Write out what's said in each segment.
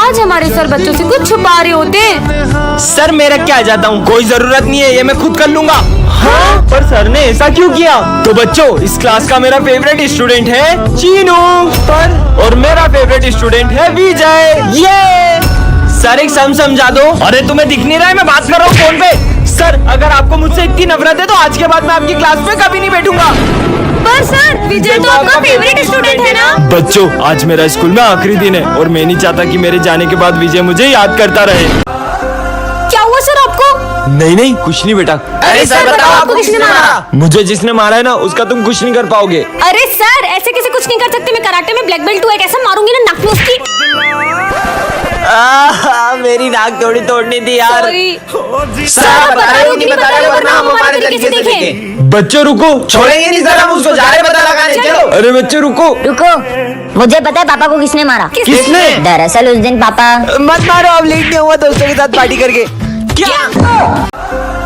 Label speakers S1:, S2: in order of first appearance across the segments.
S1: आज हमारे सर बच्चों से कुछ छुपा रहे होते।
S2: सर मेरा क्या जाता हूँ, कोई जरूरत नहीं है, ये मैं खुद कर लूंगा। हाँ, पर सर ने ऐसा क्यों किया? तो बच्चों, इस क्लास का मेरा फेवरेट स्टूडेंट है चीनू, और मेरा फेवरेट स्टूडेंट है विजय। ये सर एक सम समझा दो। अरे तुम्हें दिख नहीं रहा है, मैं बात कर रहा हूँ फोन पे। सर अगर आपको मुझसे इतनी नफरत है तो आज के बाद मैं आपकी क्लास में कभी नहीं बैठूंगा।
S1: पर सर विजय तो आपका फेवरेट स्टूडेंट है ना?
S2: बच्चों, आज मेरा स्कूल में आखिरी दिन है और मैं नहीं चाहता कि मेरे जाने के बाद विजय मुझे याद करता रहे।
S1: क्या हुआ सर आपको?
S2: नहीं नहीं, कुछ नहीं बेटा।
S1: अरे सर बताओ, आपको किसने मारा?
S2: मुझे जिसने मारा है ना, उसका तुम कुछ नहीं कर पाओगे।
S1: अरे सर ऐसे कैसे कुछ नहीं कर सकते? मैं कराटे में ब्लैक बेल्ट हूँ, एक ऐसा मारूंगी ना नाक में उसकी।
S2: मेरी नाक थोड़ी तोड़नी थी यार।
S1: सर बता रहे हो कि नहीं बता रहे हो, वरना हम हमारे तरीके से देखें।
S2: बच्चों रुको,
S3: छोड़ेंगे नहीं सर, हम उसको जा रहे पता लगाने, चलो।
S2: अरे बच्चों रुको।
S4: रुको, मुझे पता है पापा को किसने मारा।
S2: किसने?
S4: दरअसल उस दिन पापा
S3: मत मारो, अब लेट नहीं हुआ दोस्तों के साथ पार्टी करके।
S2: क्या?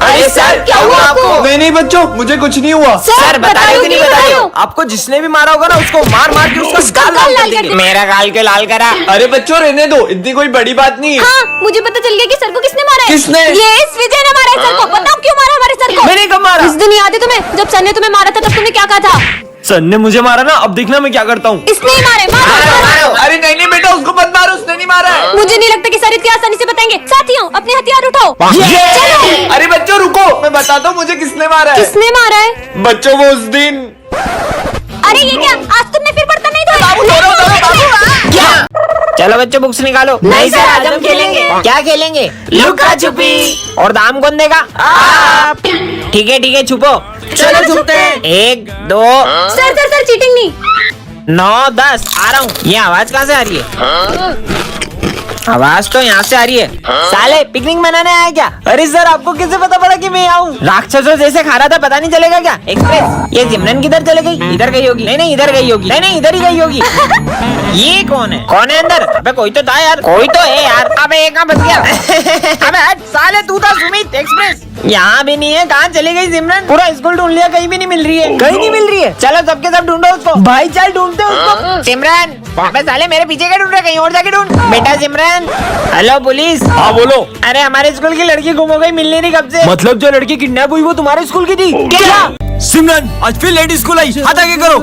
S3: अरे सर क्या हुआ आपको?
S2: नहीं मुझे कुछ नहीं हुआ।
S3: सर बता रहे हो कि नहीं बता रहे हो?
S2: आपको जिसने भी मारा होगा ना, उसको मार मार के उसका गाल लाल कर देंगे।
S3: मेरा गाल क्यों लाल करा?
S2: अरे बच्चों रहने दो, इतनी कोई बड़ी बात नहीं है।
S1: हाँ, मुझे पता चल गया कि सर को किसने मारा है।
S2: किसने?
S1: ये इस विजय ने मारा है सर को। बताओ क्यों मारा हमारे सर को?
S2: मैंने कब मारा?
S1: उस दिन याद है तुम्हें, जब सर ने तुम्हें मारा था तब तुमने क्या कहा था?
S2: सर ने मुझे मारा ना, अब देखना मैं क्या करता हूँ।
S1: इसने ही मारे। मारो।
S2: अरे नहीं बेटा, उसको मत मारो, उसने नहीं मारा है।
S1: मुझे नहीं लगता कि सर इतनी आसानी से बताएंगे। साथियों अपने हथियार उठाओ।
S2: चलो। अरे बच्चों रुको, मैं बताता हूँ मुझे किसने मारा है।
S1: किसने मारा है?
S2: बच्चों वो उस दिन।
S1: अरे ये क्या, आज तुमने फिर बर्तन नहीं धोए?
S3: क्या? चलो बच्चों बुक्स निकालो।
S1: नहीं सर, आज हम खेलेंगे।
S3: क्या खेलेंगे? लुका छुपी। और दाम कौन देगा? आप। ठीक है छुपो।
S1: चलो छुपते हैं।
S3: 1 2
S1: सर चीटिंग नहीं।
S3: 9 10 आ रहा हूँ। ये आवाज कहाँ से आ रही है? आवाज तो यहाँ से आ रही है। साले पिकनिक मनाने आया क्या? अरे सर आपको कैसे पता पड़ा कि मैं आऊँ? राक्षसों जैसे खा रहा था, पता नहीं चलेगा क्या? एक्सप्रेस। ये सिमरन किधर चले गई? इधर गई होगी। नहीं इधर गई होगी। नहीं इधर ही गई होगी। ये कौन है अंदर? अबे कोई तो था यार, कोई तो है यार। अबे एक बच गया। अबे हट साले, तू था सुमित एक्सप्रेस। यहाँ भी नहीं है, कहाँ चली गई सिमरन? पूरा स्कूल ढूंढ लिया, कहीं भी नहीं मिल रही है। कहीं नहीं मिल रही है? चलो सबके सब ढूंढो उसको। भाई चल ढूंढते उसको। सिमरन, अबे साले मेरे पीछे क्या ढूंढ रहे? कहीं और जाके ढूंढ। बेटा सिमरन। Hello police.
S2: हाँ बोलो।
S3: अरे हमारे स्कूल की लड़की गुम हो गई, मिल नहीं रही कब से।
S2: मतलब जो लड़की किडनैप हुई वो तुम्हारे स्कूल की थी?
S3: क्या?
S2: सिमरन आज फिर लेट स्कूल आई, हाथ आगे करो।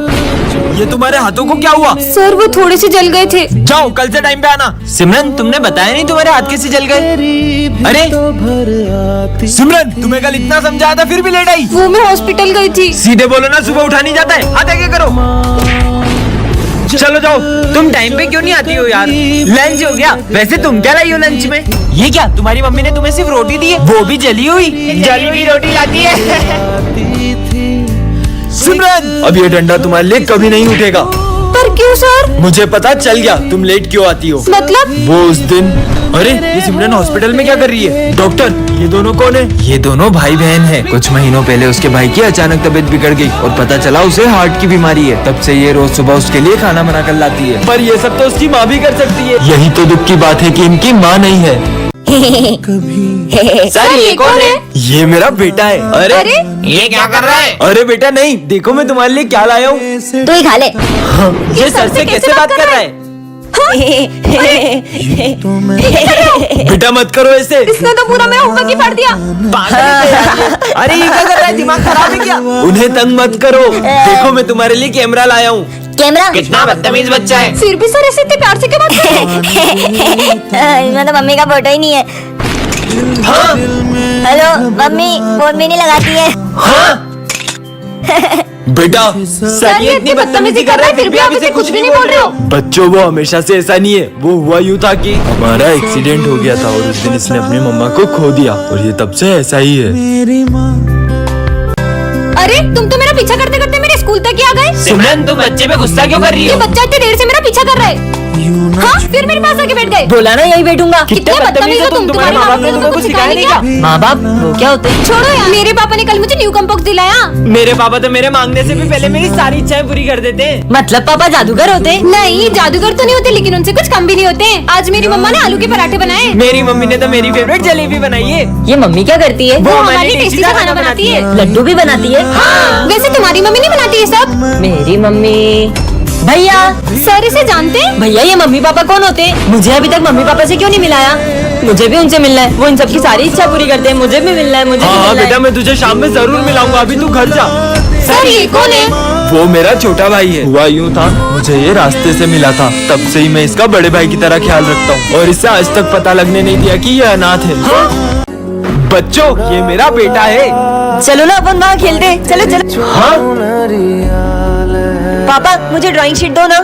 S2: ये तुम्हारे हाथों को क्या हुआ?
S1: सर वो थोड़े से जल गए थे।
S2: जाओ कल से टाइम पे आना। सिमरन तुमने बताया नहीं तुम्हारे हाथ कैसे जल गए? अरे सिमरन तुम्हें कल इतना समझाया था फिर भी लेट आई।
S1: वो मैं हॉस्पिटल गई थी।
S2: सीधे बोलो ना, सुबह उठा नहीं जाता है, हाथ आगे करो। चलो जाओ। तुम टाइम पे क्यों नहीं आती हो यार? लंच हो गया। वैसे तुम क्या लाई हो लंच में? ये क्या, तुम्हारी मम्मी ने तुम्हें सिर्फ रोटी दी है, वो भी जली हुई?
S3: जली हुई रोटी लाती है।
S2: सिमरन अब ये डंडा तुम्हारे लिए कभी नहीं उठेगा।
S1: पर क्यों सर?
S2: मुझे पता चल गया तुम लेट क्यों आती हो।
S1: मतलब?
S2: वो उस दिन। अरे ये सिमरन हॉस्पिटल में क्या कर रही है? डॉक्टर ये दोनों कौन है? ये दोनों भाई बहन हैं। कुछ महीनों पहले उसके भाई की अचानक तबीयत बिगड़ गई और पता चला उसे हार्ट की बीमारी है। तब से ये रोज सुबह उसके लिए खाना बना कर लाती है। पर ये सब तो उसकी माँ भी कर सकती है। यही तो दुख की बात है कि इनकी माँ नहीं है।
S3: सर ये कौन है?
S2: ये मेरा बेटा है।
S1: अरे
S3: ये क्या कर रहा है?
S2: अरे बेटा नहीं, देखो मैं तुम्हारे लिए क्या लाया हूँ।
S4: तू ही खा ले।
S2: ये सर से कैसे बात कर रहा है? बेटा मत करो ऐसे।
S1: इसने तो पूरा मेरा होमवर्क ही पढ़ दिया।
S2: अरे ये क्या कर रहा है? दिमाग खराब है क्या? उन्हें तंग मत करो। देखो मैं तुम्हारे लिए कैमरा लाया हूँ।
S4: कैमरा?
S3: कितना बदतमीज बच्चा है।
S1: फिर भी सर ऐसे इतने प्यार से क्यों बात कर रहे हो?
S4: इसमें तो मम्मी का फोटो ही नहीं है।
S2: हाँ?
S4: हेलो मम्मी, फोन भी नहीं लगाती है।
S2: हाँ? बेटा
S1: सर ये इतनी बदतमीजी कर रहा है फिर भी आप इसे कुछ भी नहीं बोल रहे हो।
S2: बच्चों वो हमेशा से ऐसा नहीं है। वो हुआ यूँ था कि हमारा एक्सीडेंट हो गया था और उस दिन इसने अपनी मम्मा को खो दिया और ये तब से ऐसा ही है।
S1: अरे तुम तो मेरा पीछा करते करते मेरे स्कूल तक ही आ गए।
S3: सिमरन तुम बच्चे पे गुस्सा क्यों कर रही
S1: ये
S3: हो?
S1: बच्चा इतनी देर से मेरा पीछा कर रहा है। हाँ फिर मेरे पास आके बैठ गए।
S4: बोला ना यही बैठूंगा।
S1: कितने बदतमीज हो तुम। तुम्हारे माँ बाप ने तुमको कुछ सिखाया नहीं क्या?
S4: माँ बाप वो क्या होते हैं?
S1: छोड़ो यार, मेरे पापा ने कल मुझे न्यू कम्पोक्स दिलाया।
S2: मेरे पापा तो मेरे मांगने से भी पहले मेरी सारी इच्छाएं पूरी कर देते हैं।
S4: मतलब पापा जादूगर होते हैं?
S1: नहीं जादूगर तो नहीं होते, लेकिन उनसे कुछ कम भी नहीं होते। आज मेरी मम्मा ने आलू के पराठे बनाए।
S2: मेरी मम्मी ने तो मेरी फेवरेट जलेबी बनाई है।
S4: ये मम्मी क्या करती है?
S1: वो हमारे लिए टेस्टी सा खाना बनाती है।
S4: लड्डू भी बनाती है?
S1: हाँ, वैसे तुम्हारी मम्मी नहीं बनाती है सब?
S4: मेरी मम्मी भैया,
S5: सर इसे जानते हैं?
S4: भैया ये मम्मी पापा कौन होते हैं? मुझे अभी तक मम्मी पापा से क्यों नहीं मिलाया? मुझे भी उनसे मिलना है। वो इन सबकी सारी इच्छा पूरी करते हैं। मुझे भी मिलना है, मुझे भी
S2: हाँ
S4: मिलना
S2: बेटा,
S4: है।
S2: मैं तुझे शाम में जरूर मिलाऊंगा, अभी तू घर जा।
S5: सर ये कौन है?
S2: वो मेरा छोटा भाई है। हुआ यूँ था, मुझे ये रास्ते से मिला था, तब से ही मैं इसका बड़े भाई की तरह ख्याल रखता हूँ और इससे आज तक पता लगने नहीं दिया कि ये अनाथ है। बच्चों, ये मेरा बेटा है।
S4: चलो ना अपन वहाँ खेलते हैं। चलो चलो।
S2: हाँ,
S4: पापा मुझे ड्राइंग शीट दो ना,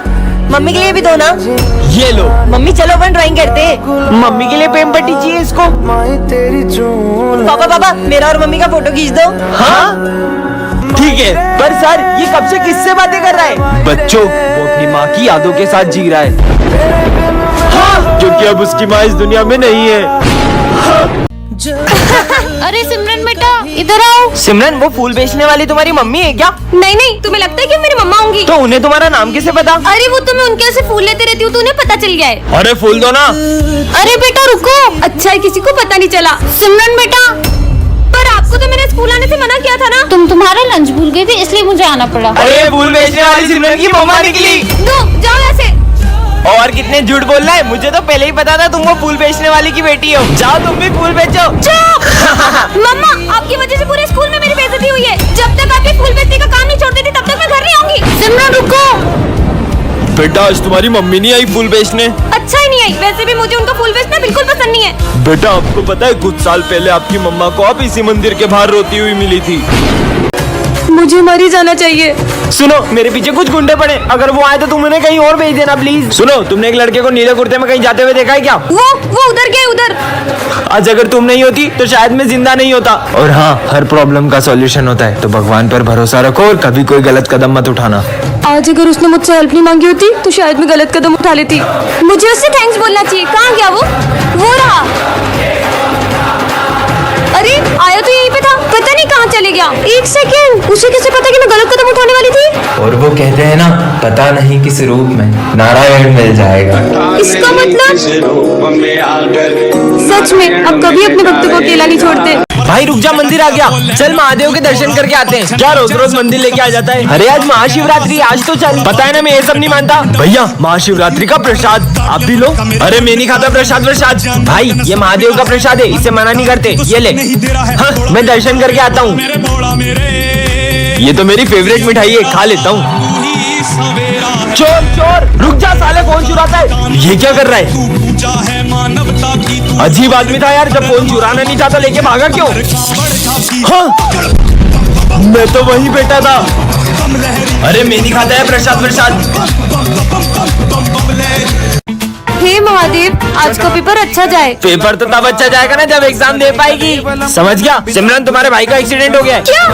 S4: मम्मी के लिए भी दो ना।
S2: ये लो।
S4: मम्मी चलो अपन ड्राइंग करते हैं।
S2: मम्मी के लिए पेन पट्टी चाहिए इसको।
S4: पापा पापा मेरा और मम्मी का फोटो खींच दो।
S2: हाँ ठीक है, पर सर ये कब से किससे बातें कर रहा है? बच्चों, वो अपनी माँ की यादों के साथ जी रहा है। हाँ, क्योंकि अब उसकी माँ इस दुनिया में नहीं है।
S5: अरे सिमरन बेटा इधर आओ।
S2: सिमरन, वो फूल बेचने वाली तुम्हारी मम्मी है क्या?
S5: नहीं नहीं, तुम्हें लगता है कि मेरी मम्मा होंगी?
S2: तो उन्हें तुम्हारा नाम कैसे पता?
S5: अरे वो तो मैं उनके यहाँ से फूल लेते रहती हूँ, तो उन्हें पता चल गया है।
S2: अरे फूल दो ना।
S5: अरे बेटा रुको, अच्छा है किसी को पता नहीं चला। सिमरन बेटा, पर आपको तो मैंने स्कूल आने से मना किया था ना। तुम तुम्हारा लंच भूल गए थे, इसलिए मुझे आना पड़ा।
S2: अरे फूल बेचने वाली सिमरन की मम्मा निकली।
S5: दो जाओ ऐसे।
S2: और कितने झूठ बोल रहा है, मुझे तो पहले ही पता था तुम वो फूल बेचने वाली की बेटी हो। जाओ तुम भी फूल बेचो।
S5: मम्मा, आपकी वजह से पूरे स्कूल में मेरी बेइज्जती हुई है। जब तक आपके फूल बेचने का काम नहीं छोड़ देती तब तक मैं घर नहीं आऊंगी। सिमरन रुको।
S2: बेटा, आज तुम्हारी मम्मी नहीं आई फूल बेचने?
S5: अच्छा ही नहीं आई। वैसे भी मुझे उनका फूल बेचना बिल्कुल पसंद नहीं है।
S2: बेटा, आपको पता है कुछ साल पहले आपकी मम्मा को आप इसी मंदिर के बाहर रोती हुई मिली थी।
S4: मुझे मर ही जाना चाहिए।
S2: सुनो, मेरे पीछे कुछ गुंडे पड़े, अगर वो आए तो तुम उन्हें कहीं और भेज देना प्लीज। सुनो, तुमने एक लड़के को नीले कुर्ते में कहीं जाते हुए देखा है क्या?
S5: वो उधर गए उधर।
S2: आज अगर तुम नहीं होती तो शायद मैं जिंदा नहीं होता। और हाँ, हर प्रॉब्लम का सॉल्यूशन होता है, तो भगवान पर भरोसा रखो और कभी कोई गलत कदम मत उठाना।
S4: आज अगर उसने मुझसे हेल्प नहीं मांगी होती तो शायद मैं गलत कदम उठा लेती।
S5: मुझे उससे थैंक्स बोलना चाहिए। कहाँ गया वो रहा। अरे आया तो यहीं पे था, पता नहीं कहाँ चले गया। एक सेकेंड, उसे कैसे पता कि मैं गलत कदम उठाने वाली थी?
S6: और वो कहते हैं ना, पता नहीं किस रूप में नारायण मिल जाएगा।
S5: इसका मतलब सच में अब कभी अपने भक्तों को अकेला नहीं छोड़ते।
S2: भाई रुक जा, मंदिर आ गया, चल महादेव के दर्शन करके आते हैं। क्या रोज रोज मंदिर लेके आ जाता है? अरे आज महाशिवरात्रि, आज तो चल। पता है ना मैं ये सब नहीं मानता। भैया, महाशिवरात्रि का प्रसाद आप भी लो। अरे मैं नहीं खाता प्रसाद। भाई ये महादेव का प्रसाद है, इसे मना नहीं करते, ये ले। हाँ, मैं दर्शन करके आता हूँ। ये तो मेरी फेवरेट मिठाई है, खा लेता हूँ। चोर, रुक जा साले, फोन चुराता है। ये क्या कर रहा है? अजीब आदमी था यार, जब फोन चुराना नहीं चाहता लेके भागा क्यों? हाँ, मैं तो वहीं बैठा था। अरे मैं नहीं खाता है प्रसाद।
S5: हे महादेव, आज का पेपर अच्छा जाए।
S2: पेपर तो तब अच्छा जाएगा ना जब एग्जाम दे पाएगी। समझ गया? सिमरन, तुम्हारे भाई का एक्सीडेंट हो गया है।
S5: क्या?